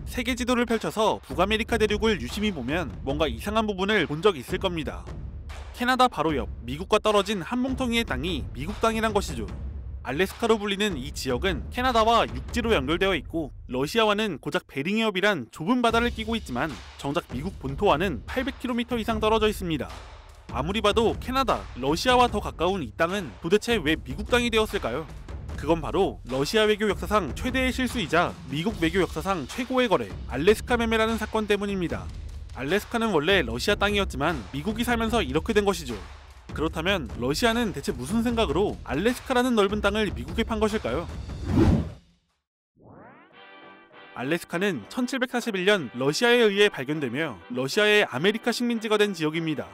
세계 지도를 펼쳐서 북아메리카 대륙을 유심히 보면 뭔가 이상한 부분을 본 적 있을 겁니다. 캐나다 바로 옆 미국과 떨어진 한 몽텅이의 땅이 미국 땅이란 것이죠. 알래스카로 불리는 이 지역은 캐나다와 육지로 연결되어 있고 러시아와는 고작 베링해협이란 좁은 바다를 끼고 있지만 정작 미국 본토와는 800km 이상 떨어져 있습니다. 아무리 봐도 캐나다, 러시아와 더 가까운 이 땅은 도대체 왜 미국 땅이 되었을까요? 그건 바로 러시아 외교 역사상 최대의 실수이자 미국 외교 역사상 최고의 거래, 알래스카 매매라는 사건 때문입니다. 알래스카는 원래 러시아 땅이었지만 미국이 살면서 이렇게 된 것이죠. 그렇다면 러시아는 대체 무슨 생각으로 알래스카라는 넓은 땅을 미국에 판 것일까요? 알래스카는 1741년 러시아에 의해 발견되며 러시아의 아메리카 식민지가 된 지역입니다.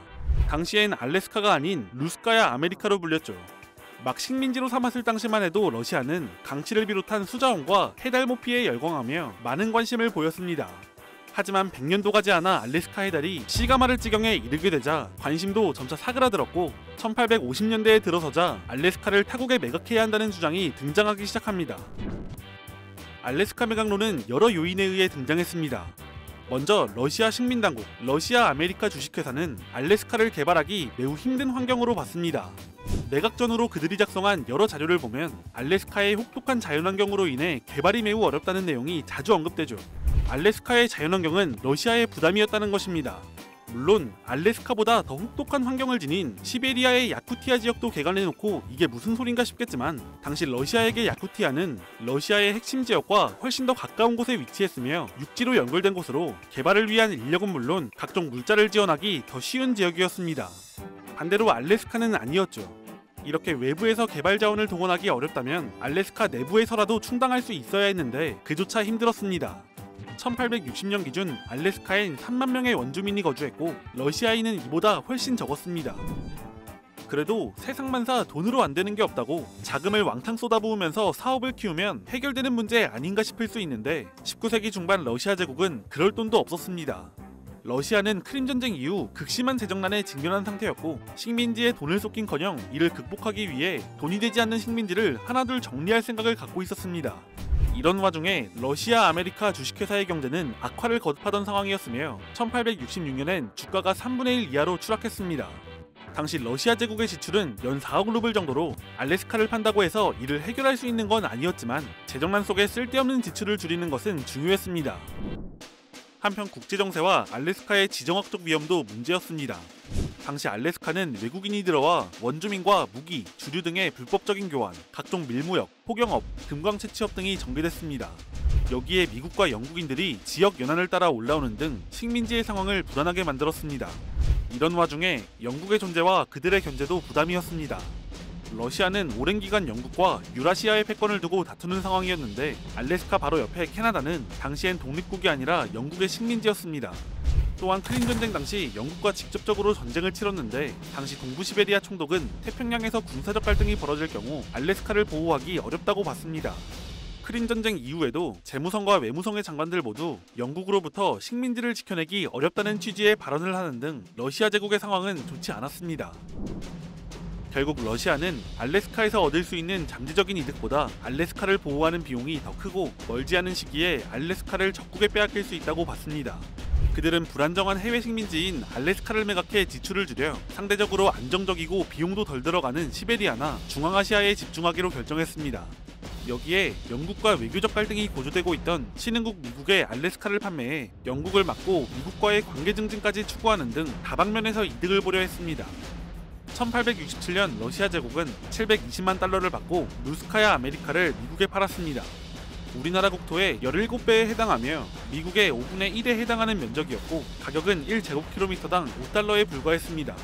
당시엔 알래스카가 아닌 루스카야 아메리카로 불렸죠. 막 식민지로 삼았을 당시만 해도 러시아는 강치를 비롯한 수자원과 해달모피에 열광하며 많은 관심을 보였습니다. 하지만 100년도 가지 않아 알래스카 해달이 씨가 마를 지경에 이르게 되자 관심도 점차 사그라들었고 1850년대에 들어서자 알래스카를 타국에 매각해야 한다는 주장이 등장하기 시작합니다. 알래스카 매각론은 여러 요인에 의해 등장했습니다. 먼저 러시아 식민당국, 러시아 아메리카 주식회사는 알래스카를 개발하기 매우 힘든 환경으로 봤습니다. 매각 전후로 그들이 작성한 여러 자료를 보면 알래스카의 혹독한 자연환경으로 인해 개발이 매우 어렵다는 내용이 자주 언급되죠. 알래스카의 자연환경은 러시아의 부담이었다는 것입니다. 물론 알래스카보다 더 혹독한 환경을 지닌 시베리아의 야쿠티아 지역도 개간해놓고 이게 무슨 소린가 싶겠지만 당시 러시아에게 야쿠티아는 러시아의 핵심 지역과 훨씬 더 가까운 곳에 위치했으며 육지로 연결된 곳으로 개발을 위한 인력은 물론 각종 물자를 지원하기 더 쉬운 지역이었습니다. 반대로 알래스카는 아니었죠. 이렇게 외부에서 개발 자원을 동원하기 어렵다면 알래스카 내부에서라도 충당할 수 있어야 했는데 그조차 힘들었습니다. 1860년 기준 알래스카엔 3만 명의 원주민이 거주했고 러시아인은 이보다 훨씬 적었습니다. 그래도 세상만사 돈으로 안 되는 게 없다고 자금을 왕창 쏟아부으면서 사업을 키우면 해결되는 문제 아닌가 싶을 수 있는데 19세기 중반 러시아 제국은 그럴 돈도 없었습니다. 러시아는 크림 전쟁 이후 극심한 재정난에 직면한 상태였고 식민지에 돈을 쏟긴커녕 이를 극복하기 위해 돈이 되지 않는 식민지를 하나둘 정리할 생각을 갖고 있었습니다. 이런 와중에 러시아 아메리카 주식회사의 경제는 악화를 거듭하던 상황이었으며 1866년엔 주가가 3분의 1 이하로 추락했습니다. 당시 러시아 제국의 지출은 연 4억 루블 정도로 알래스카를 판다고 해서 이를 해결할 수 있는 건 아니었지만 재정난 속에 쓸데없는 지출을 줄이는 것은 중요했습니다. 한편 국제정세와 알래스카의 지정학적 위험도 문제였습니다. 당시 알래스카는 외국인이 들어와 원주민과 무기, 주류 등의 불법적인 교환, 각종 밀무역, 포경업, 금광 채취업 등이 전개됐습니다. 여기에 미국과 영국인들이 지역 연안을 따라 올라오는 등 식민지의 상황을 불안하게 만들었습니다. 이런 와중에 영국의 존재와 그들의 견제도 부담이었습니다. 러시아는 오랜 기간 영국과 유라시아의 패권을 두고 다투는 상황이었는데 알래스카 바로 옆에 캐나다는 당시엔 독립국이 아니라 영국의 식민지였습니다. 또한 크림 전쟁 당시 영국과 직접적으로 전쟁을 치렀는데 당시 동부 시베리아 총독은 태평양에서 군사적 갈등이 벌어질 경우 알래스카를 보호하기 어렵다고 봤습니다. 크림 전쟁 이후에도 재무성과 외무성의 장관들 모두 영국으로부터 식민지를 지켜내기 어렵다는 취지의 발언을 하는 등 러시아 제국의 상황은 좋지 않았습니다. 결국 러시아는 알래스카에서 얻을 수 있는 잠재적인 이득보다 알래스카를 보호하는 비용이 더 크고 멀지 않은 시기에 알래스카를 적국에 빼앗길 수 있다고 봤습니다. 그들은 불안정한 해외 식민지인 알래스카를 매각해 지출을 줄여 상대적으로 안정적이고 비용도 덜 들어가는 시베리아나 중앙아시아에 집중하기로 결정했습니다. 여기에 영국과 외교적 갈등이 고조되고 있던 신흥국 미국에 알래스카를 판매해 영국을 막고 미국과의 관계 증진까지 추구하는 등 다방면에서 이득을 보려 했습니다. 1867년 러시아 제국은 720만 달러를 받고 루스카야 아메리카를 미국에 팔았습니다. 우리나라 국토의 17배에 해당하며 미국의 5분의 1에 해당하는 면적이었고 가격은 1제곱킬로미터당 5달러에 불과했습니다.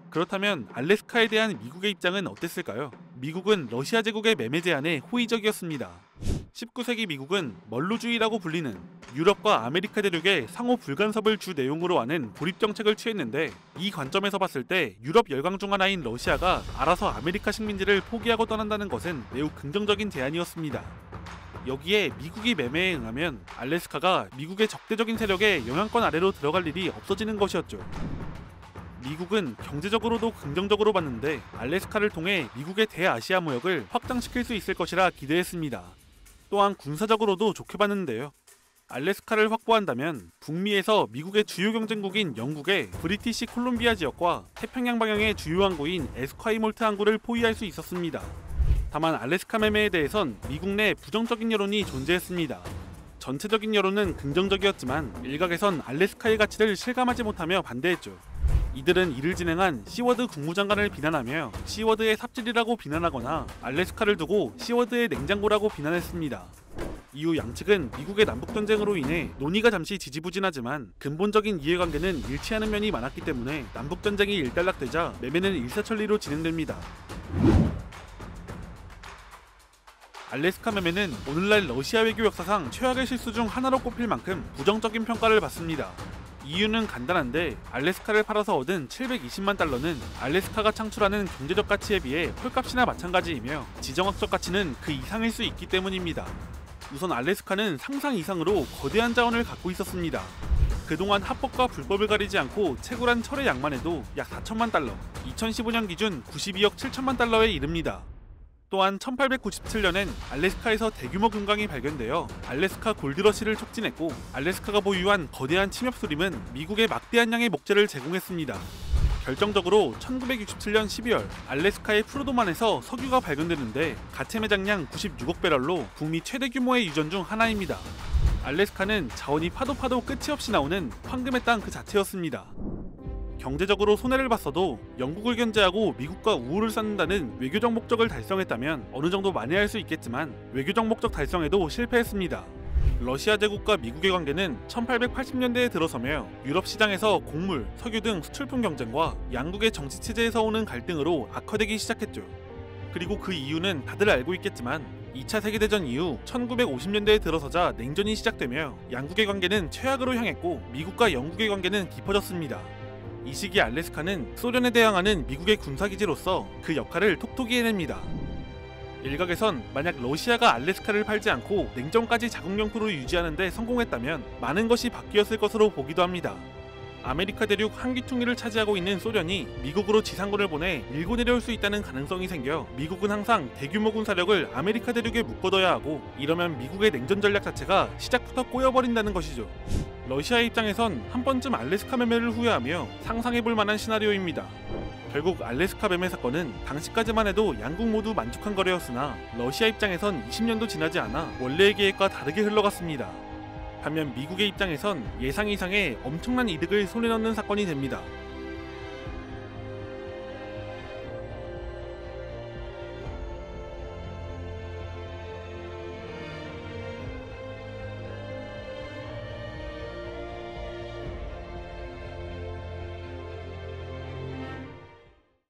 그렇다면 알래스카에 대한 미국의 입장은 어땠을까요? 미국은 러시아 제국의 매매 제한에 호의적이었습니다. 19세기 미국은 멀루주의라고 불리는 유럽과 아메리카 대륙의 상호 불간섭을 주 내용으로 하는 고립정책을 취했는데 이 관점에서 봤을 때 유럽 열강 중 하나인 러시아가 알아서 아메리카 식민지를 포기하고 떠난다는 것은 매우 긍정적인 제안이었습니다. 여기에 미국이 매매에 응하면 알래스카가 미국의 적대적인 세력의 영향권 아래로 들어갈 일이 없어지는 것이었죠. 미국은 경제적으로도 긍정적으로 봤는데 알래스카를 통해 미국의 대아시아 무역을 확장시킬 수 있을 것이라 기대했습니다. 또한 군사적으로도 좋게 봤는데요. 알래스카를 확보한다면 북미에서 미국의 주요 경쟁국인 영국의 브리티시 콜롬비아 지역과 태평양 방향의 주요 항구인 에스콰이몰트 항구를 포위할 수 있었습니다. 다만 알래스카 매매에 대해선 미국 내 부정적인 여론이 존재했습니다. 전체적인 여론은 긍정적이었지만 일각에선 알래스카의 가치를 실감하지 못하며 반대했죠. 이들은 이를 진행한 시워드 국무장관을 비난하며 시워드의 삽질이라고 비난하거나 알래스카를 두고 시워드의 냉장고라고 비난했습니다. 이후 양측은 미국의 남북전쟁으로 인해 논의가 잠시 지지부진하지만 근본적인 이해관계는 일치하는 면이 많았기 때문에 남북전쟁이 일단락되자 매매는 일사천리로 진행됩니다. 알래스카 매매는 오늘날 러시아 외교 역사상 최악의 실수 중 하나로 꼽힐 만큼 부정적인 평가를 받습니다. 이유는 간단한데 알래스카를 팔아서 얻은 720만 달러는 알래스카가 창출하는 경제적 가치에 비해 헐값이나 마찬가지이며 지정학적 가치는 그 이상일 수 있기 때문입니다. 우선 알래스카는 상상 이상으로 거대한 자원을 갖고 있었습니다. 그동안 합법과 불법을 가리지 않고 채굴한 철의 양만 해도 약 4천만 달러, 2015년 기준 92억 7천만 달러에 이릅니다. 또한 1897년엔 알래스카에서 대규모 금광이 발견되어 알래스카 골드러시를 촉진했고 알래스카가 보유한 거대한 침엽수림은 미국에 막대한 양의 목재를 제공했습니다. 결정적으로 1967년 12월 알래스카의 프로도만에서 석유가 발견되는데 가체 매장량 96억 배럴로 북미 최대 규모의 유전 중 하나입니다. 알래스카는 자원이 파도 끝이 없이 나오는 황금의 땅 그 자체였습니다. 경제적으로 손해를 봤어도 영국을 견제하고 미국과 우호를 쌓는다는 외교적 목적을 달성했다면 어느 정도 만회할 수 있겠지만 외교적 목적 달성에도 실패했습니다. 러시아 제국과 미국의 관계는 1880년대에 들어서며 유럽 시장에서 곡물, 석유 등 수출품 경쟁과 양국의 정치 체제에서 오는 갈등으로 악화되기 시작했죠. 그리고 그 이유는 다들 알고 있겠지만 2차 세계대전 이후 1950년대에 들어서자 냉전이 시작되며 양국의 관계는 최악으로 향했고 미국과 영국의 관계는 깊어졌습니다. 이 시기 알래스카는 소련에 대항하는 미국의 군사기지로서 그 역할을 톡톡히 해냅니다. 일각에선 만약 러시아가 알래스카를 팔지 않고 냉전까지 자국영토로 유지하는 데 성공했다면 많은 것이 바뀌었을 것으로 보기도 합니다. 아메리카 대륙 한기퉁이를 차지하고 있는 소련이 미국으로 지상군을 보내 밀고 내려올 수 있다는 가능성이 생겨 미국은 항상 대규모 군사력을 아메리카 대륙에 묶어둬야 하고 이러면 미국의 냉전 전략 자체가 시작부터 꼬여버린다는 것이죠. 러시아의 입장에선 한 번쯤 알래스카 매매를 후회하며 상상해볼 만한 시나리오입니다. 결국 알래스카 매매 사건은 당시까지만 해도 양국 모두 만족한 거래였으나 러시아 입장에선 20년도 지나지 않아 원래의 계획과 다르게 흘러갔습니다. 반면 미국의 입장에선 예상 이상의 엄청난 이득을 손에 넣는 사건이 됩니다.